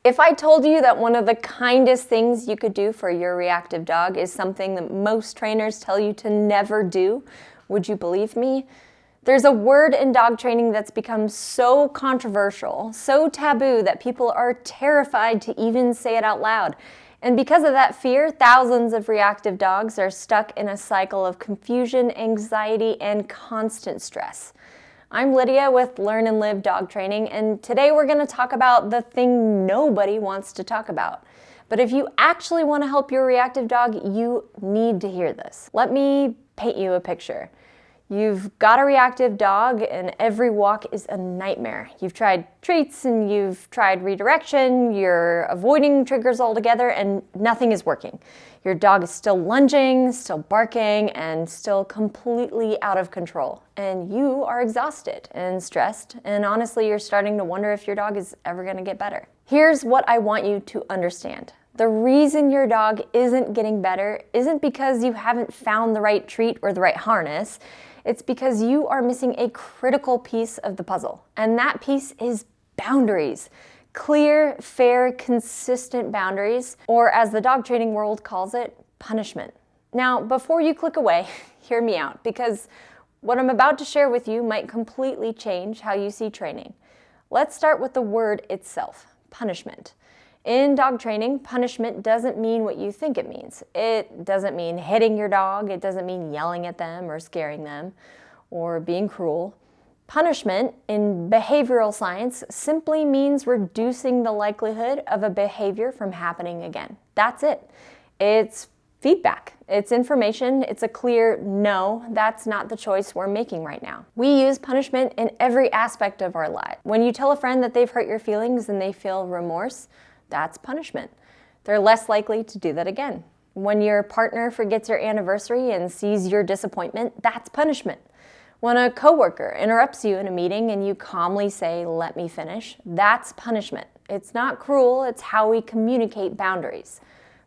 If I told you that one of the kindest things you could do for your reactive dog is something that most trainers tell you to never do, would you believe me? There's a word in dog training that's become so controversial, so taboo, that people are terrified to even say it out loud. And because of that fear, thousands of reactive dogs are stuck in a cycle of confusion, anxiety, and constant stress. I'm Lydia with Learn and Live Dog Training, and today we're going to talk about the thing nobody wants to talk about. But if you actually want to help your reactive dog, you need to hear this. Let me paint you a picture. You've got a reactive dog and every walk is a nightmare. You've tried treats and you've tried redirection, you're avoiding triggers altogether, and nothing is working. Your dog is still lunging, still barking, and still completely out of control. And you are exhausted and stressed, and honestly, you're starting to wonder if your dog is ever gonna get better. Here's what I want you to understand. The reason your dog isn't getting better isn't because you haven't found the right treat or the right harness. It's because you are missing a critical piece of the puzzle, and that piece is boundaries. Clear, fair, consistent boundaries, or as the dog training world calls it, punishment. Now, before you click away, hear me out, because what I'm about to share with you might completely change how you see training. Let's start with the word itself, punishment. In dog training, punishment doesn't mean what you think it means. It doesn't mean hitting your dog. It doesn't mean yelling at them or scaring them or being cruel. Punishment in behavioral science simply means reducing the likelihood of a behavior from happening again. That's it. It's feedback. It's information. It's a clear no, that's not the choice we're making right now. We use punishment in every aspect of our life. When you tell a friend that they've hurt your feelings and they feel remorse, that's punishment. They're less likely to do that again. When your partner forgets your anniversary and sees your disappointment, that's punishment. When a coworker interrupts you in a meeting and you calmly say, "Let me finish," that's punishment. It's not cruel, it's how we communicate boundaries.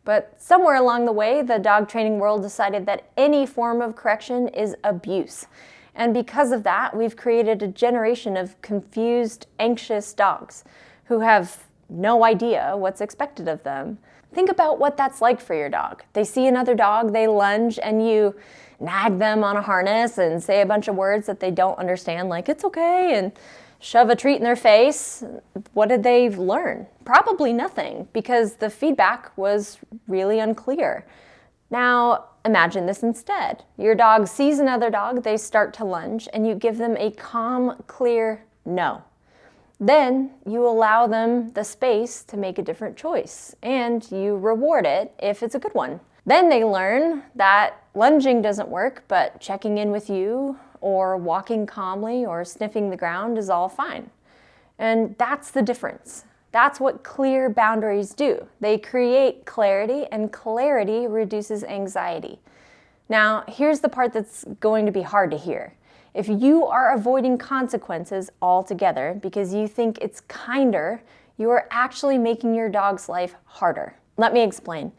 But somewhere along the way, the dog training world decided that any form of correction is abuse. And because of that, we've created a generation of confused, anxious dogs who have no idea what's expected of them. Think about what that's like for your dog. They see another dog, they lunge, and you nag them on a harness and say a bunch of words that they don't understand, like "it's okay," and shove a treat in their face. What did they learn? Probably nothing, because the feedback was really unclear. Now, imagine this instead. Your dog sees another dog, they start to lunge, and you give them a calm, clear no. Then you allow them the space to make a different choice, and you reward it if it's a good one. Then they learn that lunging doesn't work, but checking in with you or walking calmly or sniffing the ground is all fine. And that's the difference. That's what clear boundaries do. They create clarity, and clarity reduces anxiety. Now, here's the part that's going to be hard to hear. If you are avoiding consequences altogether because you think it's kinder, you are actually making your dog's life harder. Let me explain.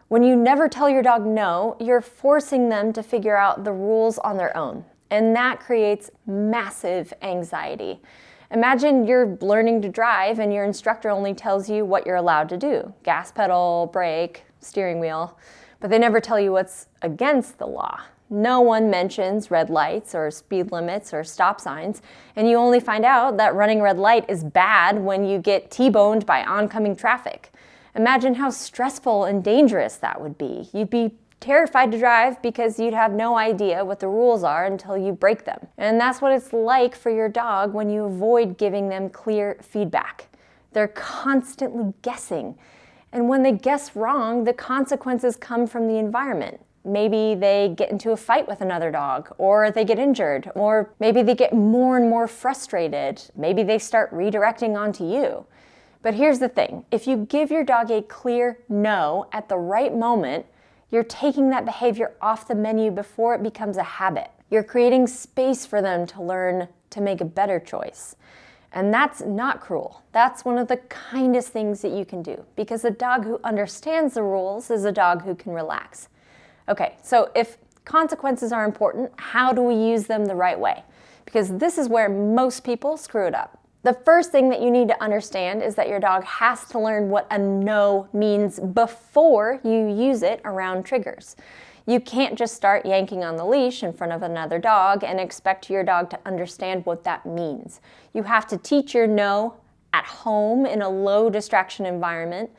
When you never tell your dog no, you're forcing them to figure out the rules on their own, and that creates massive anxiety. Imagine you're learning to drive and your instructor only tells you what you're allowed to do: gas pedal, brake, steering wheel, but they never tell you what's against the law. No one mentions red lights or speed limits or stop signs, and you only find out that running a red light is bad when you get T-boned by oncoming traffic. Imagine how stressful and dangerous that would be. You'd be terrified to drive because you'd have no idea what the rules are until you break them. And that's what it's like for your dog when you avoid giving them clear feedback. They're constantly guessing. And when they guess wrong, the consequences come from the environment. Maybe they get into a fight with another dog, or they get injured, or maybe they get more and more frustrated. Maybe they start redirecting onto you. But here's the thing. If you give your dog a clear no at the right moment, you're taking that behavior off the menu before it becomes a habit. You're creating space for them to learn to make a better choice. And that's not cruel. That's one of the kindest things that you can do, because a dog who understands the rules is a dog who can relax. Okay, so if consequences are important, how do we use them the right way? Because this is where most people screw it up. The first thing that you need to understand is that your dog has to learn what a no means before you use it around triggers. You can't just start yanking on the leash in front of another dog and expect your dog to understand what that means. You have to teach your no at home in a low distraction environment,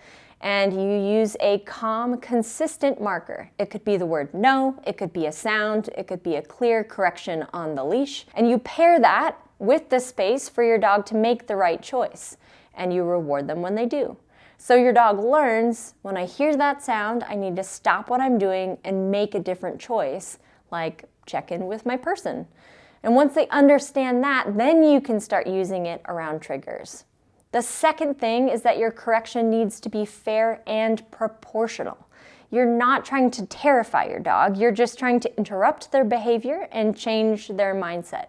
and you use a calm, consistent marker. It could be the word no, it could be a sound, it could be a clear correction on the leash, and you pair that with the space for your dog to make the right choice, and you reward them when they do. So your dog learns, when I hear that sound, I need to stop what I'm doing and make a different choice, like check in with my person. And once they understand that, then you can start using it around triggers. The second thing is that your correction needs to be fair and proportional. You're not trying to terrify your dog, you're just trying to interrupt their behavior and change their mindset.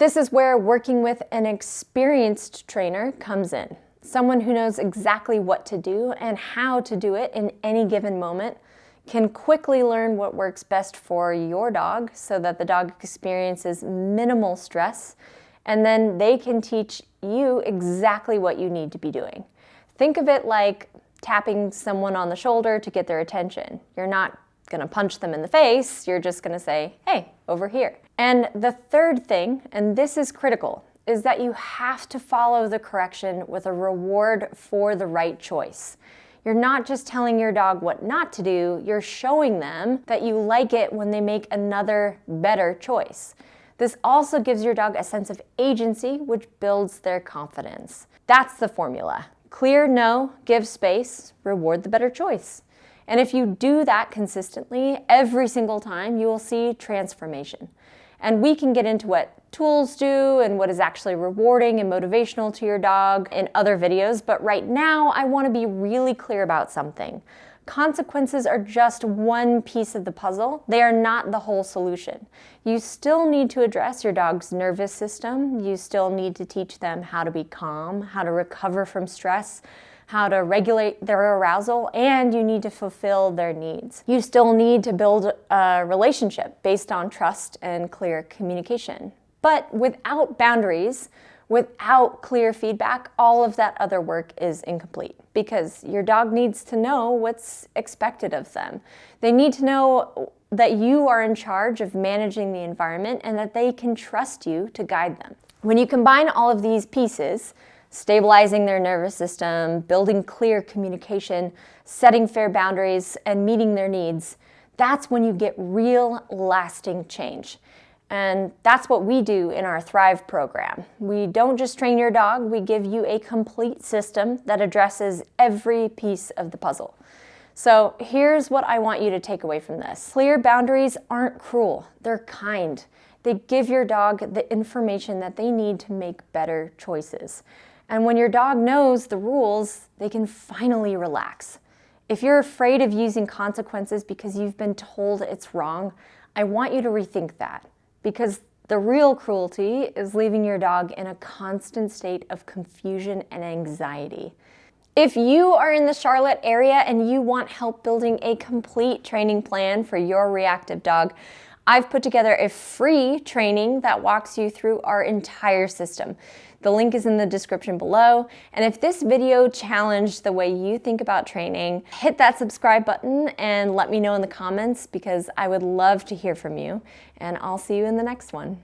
This is where working with an experienced trainer comes in. Someone who knows exactly what to do and how to do it in any given moment can quickly learn what works best for your dog so that the dog experiences minimal stress, and then they can teach you exactly what you need to be doing. Think of it like tapping someone on the shoulder to get their attention. You're not going to punch them in the face, you're just going to say, hey, over here. And the third thing, and this is critical, is that you have to follow the correction with a reward for the right choice. You're not just telling your dog what not to do, you're showing them that you like it when they make another better choice. This also gives your dog a sense of agency, which builds their confidence. That's the formula. Clear no, give space, reward the better choice. And if you do that consistently, every single time, you will see transformation. And we can get into what tools do and what is actually rewarding and motivational to your dog in other videos, but right now I want to be really clear about something. Consequences are just one piece of the puzzle. They are not the whole solution. You still need to address your dog's nervous system. You still need to teach them how to be calm, how to recover from stress, how to regulate their arousal, and you need to fulfill their needs. You still need to build a relationship based on trust and clear communication. But without boundaries, without clear feedback, all of that other work is incomplete because your dog needs to know what's expected of them. They need to know that you are in charge of managing the environment and that they can trust you to guide them. When you combine all of these pieces, stabilizing their nervous system, building clear communication, setting fair boundaries, and meeting their needs, that's when you get real lasting change. And that's what we do in our Thrive program. We don't just train your dog, we give you a complete system that addresses every piece of the puzzle. So here's what I want you to take away from this. Clear boundaries aren't cruel, they're kind. They give your dog the information that they need to make better choices. And when your dog knows the rules, they can finally relax. If you're afraid of using consequences because you've been told it's wrong, I want you to rethink that. Because the real cruelty is leaving your dog in a constant state of confusion and anxiety. If you are in the Charlotte area and you want help building a complete training plan for your reactive dog, I've put together a free training that walks you through our entire system. The link is in the description below. And if this video challenged the way you think about training, hit that subscribe button and let me know in the comments because I would love to hear from you. And I'll see you in the next one.